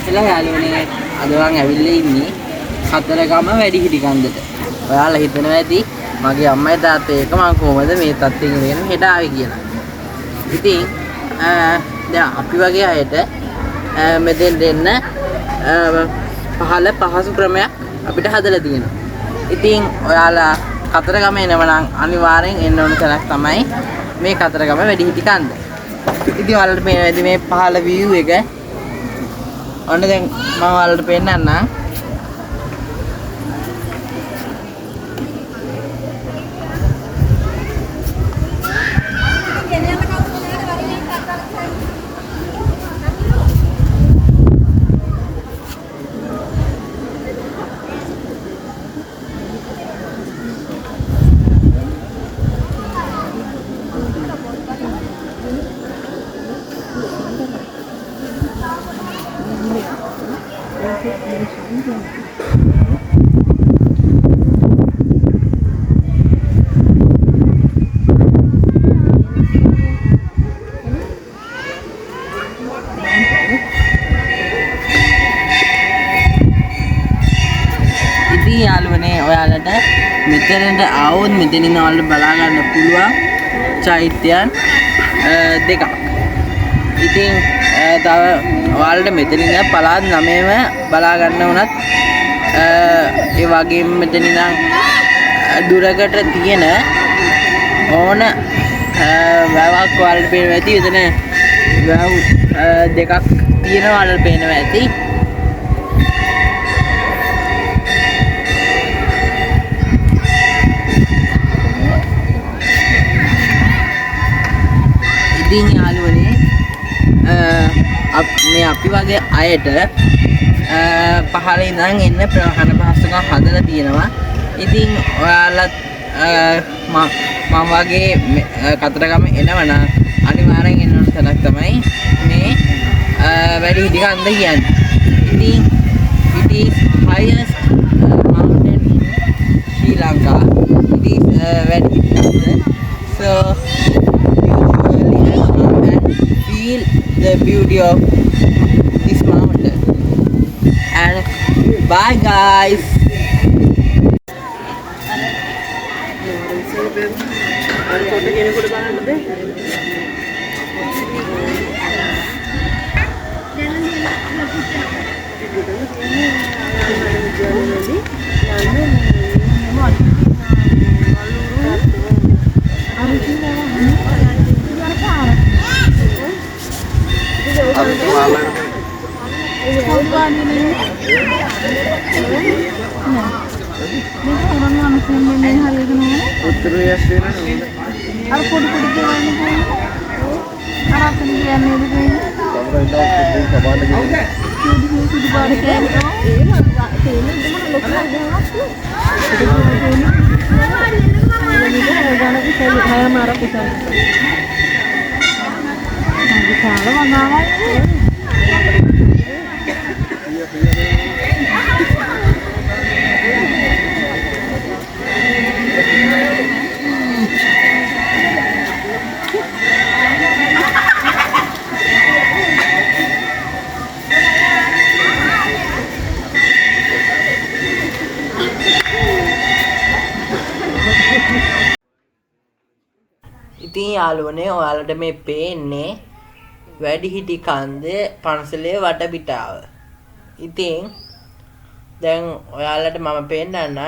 ඉස්සෙල්ලා යාළුවනේ අද මං ඇවිල්ලා ඉන්නේ කතරගම වැඩිහිටි කන්දට. ඔයාලා හිතනවා ඇති මගේ අම්මයි තාත්තයි එක මං කොහමද මේ තත්ත්වෙ ඉඳගෙන හෙට ආවේ කියලා. ඉතින් දැන් අපි වගේ අයට මෙතෙන් දෙන්න පහළ පහසු ක්‍රමයක් අපිට හදලා තියෙනවා. ඉතින් ඔයාලා කතරගම එනවනම් අනිවාර්යෙන් එන්න ඕන තැනක් තමයි මේ කතරගම වැඩිහිටි කන්ද. ඉතින් ඔයාලට මේ පහළ view එක ඔන්න දැන් මම ඔයාලට පෙන්නන්නම්. ඉතින් යාළුවනේ ඔයාලට මෙතනට ආවොත් මෙතනින් ඔයාලට බලා ගන්න පුළුවන් චෛත්‍යයන් දෙකක්. ඉතින් තව ඔයාලට මෙතනින් පළාත් 9ම බලා ගන්න උනත් ඒ වගේම මෙතනින් දුරකට තියෙන ඕන වැවක් ඔයාලට පේනවා ඇති. එතන වැව් දෙකක් තියෙනවා ඔයාලට පේනවා ඇති. ඉතින් යාළුවනේ මේ අපි වගේ අයට පහළ ඉඳන් එන්න ප්‍රහාණ පහසුකම් හදලා තියෙනවා. ඉතින් ඔයාලත් මම වගේ කතරගම එනවනම් අනිවාර්යෙන් එන්න ඕන තැනක් තමයි මේ වැඩිහිටි කන්ද කියන්නේ. ඉතින් it is highest mountain in Sri Lanka. It is වැඩිහිටි කන්ද. So feel the beauty of this mountain. And bye guys. ඉතින් යාළුවනේ ඔයාලට මේ පේන්නේ වැඩිහිටි කන්දේ පන්සලේ වටපිටාව. ඉතින් දැන් ඔයාලට මම පෙන්නන්නම්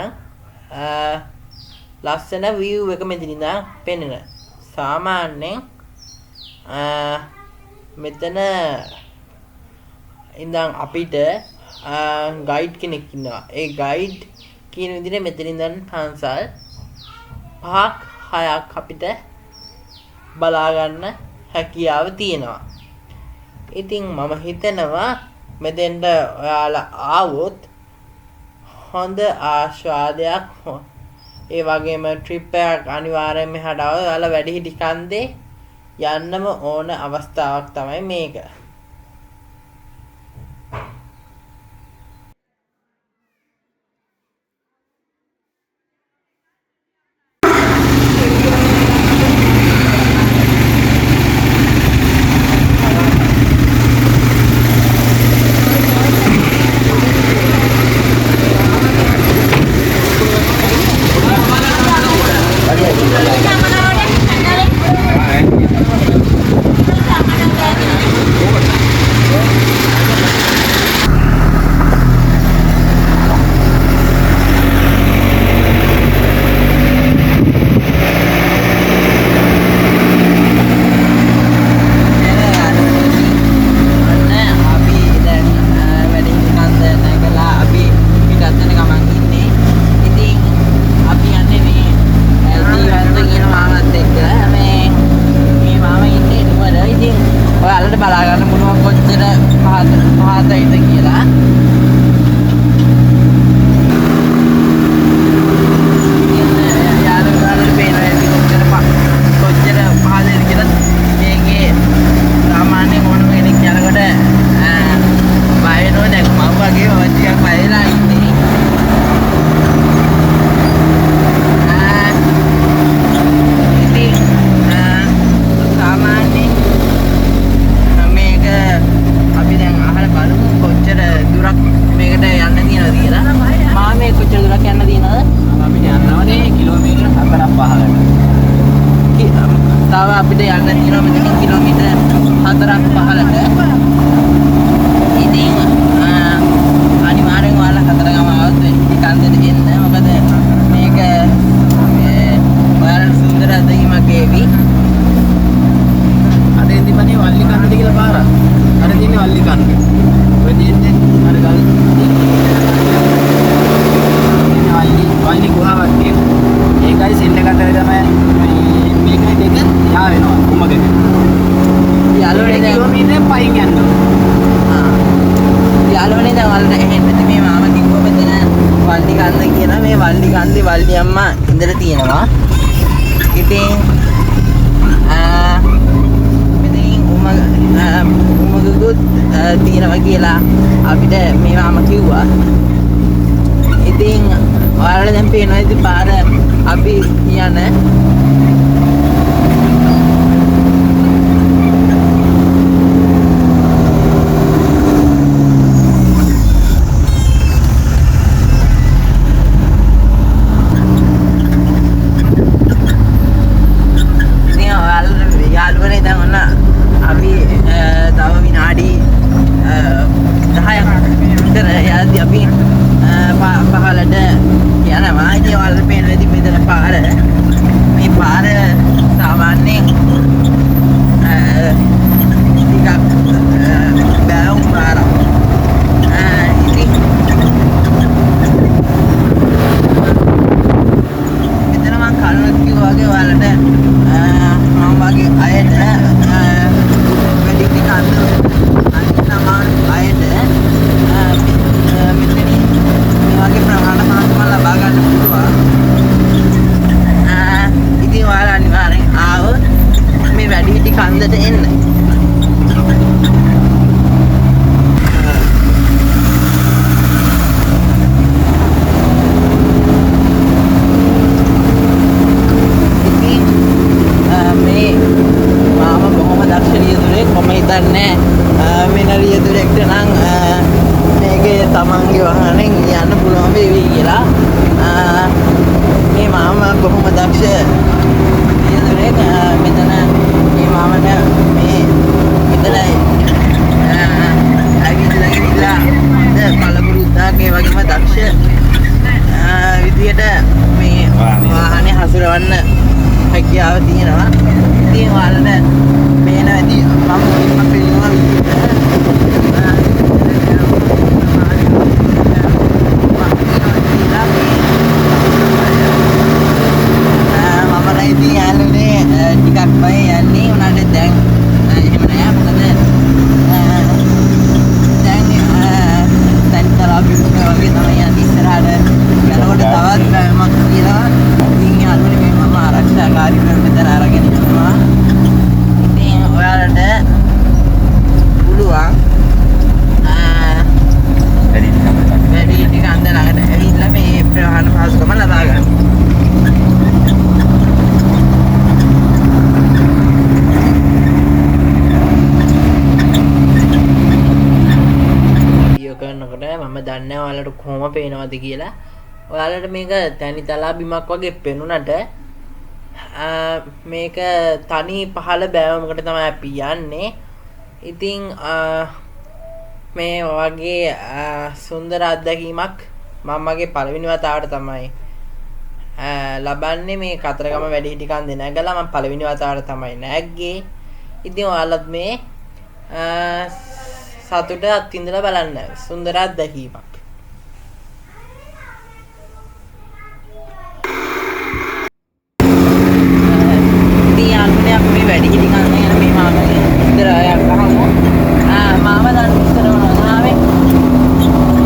ලස්සන view එක මෙතන ඉඳන් පෙන්නන. සාමාන්‍යයෙන් මෙතන ඉඳන් අපිට ගයිඩ් කෙනෙක් ඉන්නවා. ඒ ගයිඩ් කියන විදිහට මෙතන ඉඳන් පන්සල් 5ක් 6ක් අපිට බලා ගන්න හැකියාව තියෙනවා. ඉතින් මම හිතනවා මෙතෙන්ට ඔයාලා ආවොත් හොඳ ආස්වාදයක් ඒ වගේම ට්‍රිප් එකක් අනිවාර්යයෙන්ම මෙහාට ආවොත් ඔයාලා වැඩිහිටි කන්දේ යන්නම ඕන අවස්ථාවක් තමයි මේක. සිටි කන්ද. ඔය දෙන්නේ අර ගල් වල්ලි ගුහාවක් තියෙනවා. ඒකයි සෙල්ල ගතර තමයි මේකයි දෙක යා වෙනවා කුමකද. යාළුවනේ දැන් කිලෝමීටර් පයින් යනවා. යාළුවනේ දැන් වලට එහෙම මේ මාම කිව්වා මෙතන වල්ලි කන්ද කියලා. මේ වල්ලි කන්දේ වල්ලි අම්මා ඉඳලා තියෙනවා. ඉතින් මෙතනින් උමගුත් තියෙනවා කියලා අපිට මේ මාම කිව්වා. ඉතින් ඔයාලට දැන් පේනවා ඉතින් පාර අපි යන යාළුවනේ දැන් ඔන්න අපි තව විනාඩි 10ක් විතර යද්දී අපි පහලට යනවා. ඉතින් ඔයාලට පේනවා ඉතින් මෙතන පාර මේ පාර සාමාන්‍යයෙන් ටිකක් බැලුම් පාරක්. ඉතින් මෙතන මම කලින් කිව්වා වගේ ඔයාලට මම වගේ අයට වැඩි ටික අන්න අයට මෙතනින් මේ වගේ ප්‍රමාණ පහසුකම් ලබා ගන්න පුළුවන්. ඉතින් ඔයාලා අනිවාර්යෙන් ආවොත් මේ වැඩිහිටි කන්දට එන්න. ඉතින් මේ මාම බොහොම දක්ෂ රියදුරෙක්. මම හිතන්නේ වෙන රියදුරෙක්ට නම් මේකේ තමන්ගේ වාහනෙන් යන්න පුළුවන් වෙවි කියලා. මේ මාම බොහොම දක්ෂ රියදුරෙක්. මෙතන මේ මාමට මේ මෙතන ඇවිල්ලා කලබුරුද්දාගේ වගේම දක්ෂ විදියට මේ වාහනේ හසුරවන්න හැකියාව තියෙනවා. ඉතින් ඔයාලට මේන ඇති මම මුලින්ම පිළිගන්නවා විදියට ඉතින් යාළුවනේ ටිකක් බය යන්නේ උනාට දැන් එහෙම නෑ. මොකද දැන් තරහ වගේ තමයි යන්නේ. ඉස්සරහට යනකොට තවත් මම කියනවා ඉතින් යාළුවනේ මේ මම ආරක්ෂාකාරීව මෙතන අරගෙන යනවා. ඉතින් ඔයාලට පුළුවන් වැඩි ටික අන්ද ළඟට ඇවිල්ලා මේ ප්‍රවාහන පහසුකම ලබා ගන්න. කරනකොට මම දන්නේ ඔයාලට කොහොම පේනවද කියලා. ඔයාලට මේක තැනිතලා බිමක් වගේ පෙනුනට මේක තනි පහළ බෑවමකට තමයි අපි යන්නේ. ඉතින් මේ වගේ සුන්දර අත්දැකීමක් මම මගේ පළවෙනි වතාවට තමයි ලබන්නේ. මේ කතරගම වැඩිහිටි කන්දේ නැගලා මම පළවෙනි වතාවට තමයි නැග්ගේ. ඉතින් ඔයාලත් මේ සතුට අත්විඳලා බලන්න. සුන්දර අත්දැකීමක්. ඉතින් යාළුවනේ අපි මේ වැඩිහිටි කන්දේ යන මේ මාමගේ ඉස්සරහට අහමු. මාම දැන් ඉස්සර මොනවද ආවේ?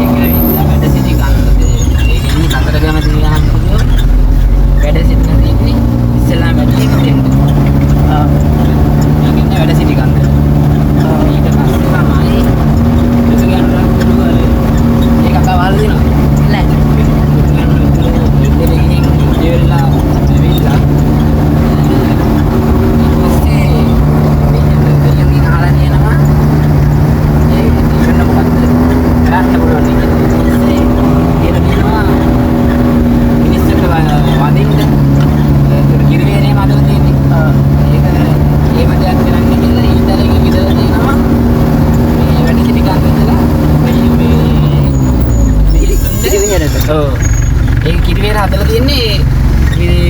ඒක ඉඳලා වැඩ සිටි කන්දද. ඒක ඉන්නේ කතරගම තියෙන වැඩ සිටින තියෙන්නේ ඉස්සලා වැඩ සිටි දෙන්න. ඒක ඉන්නේ වැඩ සිටි කන්ද. ඊට පස්සේ තමයි ඒක කවහල දිනවා. නෑ. ඒක කිරිවේර හදලා තියෙන්නේ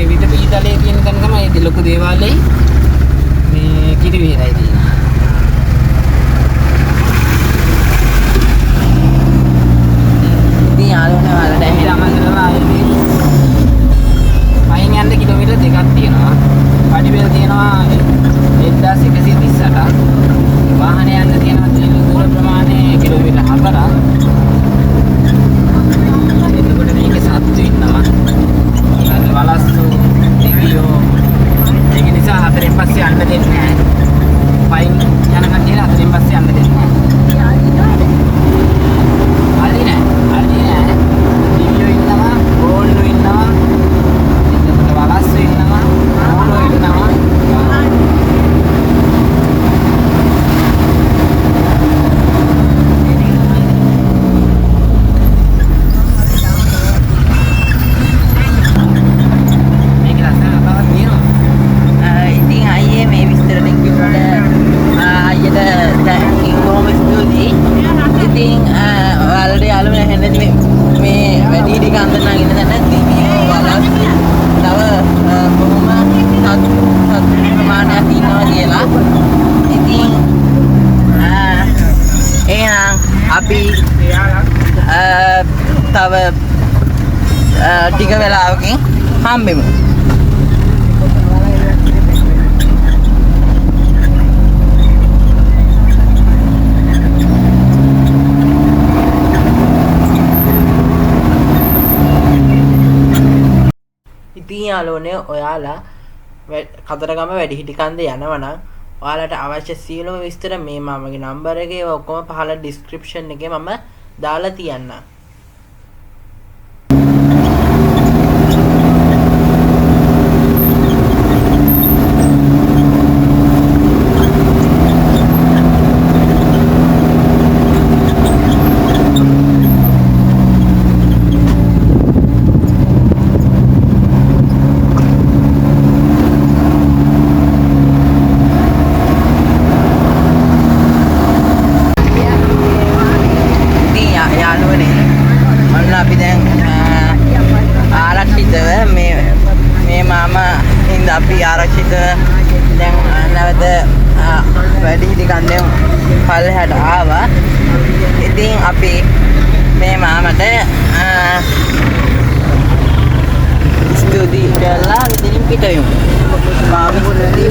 විද පීතලේ තියෙන තැන තමයි ලොකු දේවාලේ මේ කිරිවේරයි තියෙන්නේ. අපි තව ටික වෙලාවකින් හම්බෙමු. ඉතින් යාළුවනේ ඔයාලා කතරගම වැඩිහිටි කන්දේ යනවනම් ඔයාලට අවශ්‍ය සියලුම විස්තර මේ මමගේ නම්බර එකේ ඔක්කොම පහළ ඩිස්ක්‍රිප්ෂන් එකේ මම දාලා තියන්නම්. අපි දැන් ආරක්ෂිතව මේ මාමා හින්ද අපි ආරක්ෂිතව දැන් නැවත වැඩිහිටි කන්දෙන් පල්ලෙහාට ආවා. ඉතින් අපි මේ මාමට ස්තුති කරලා ඉතින් පිට වෙමු. මාමා ස්තුති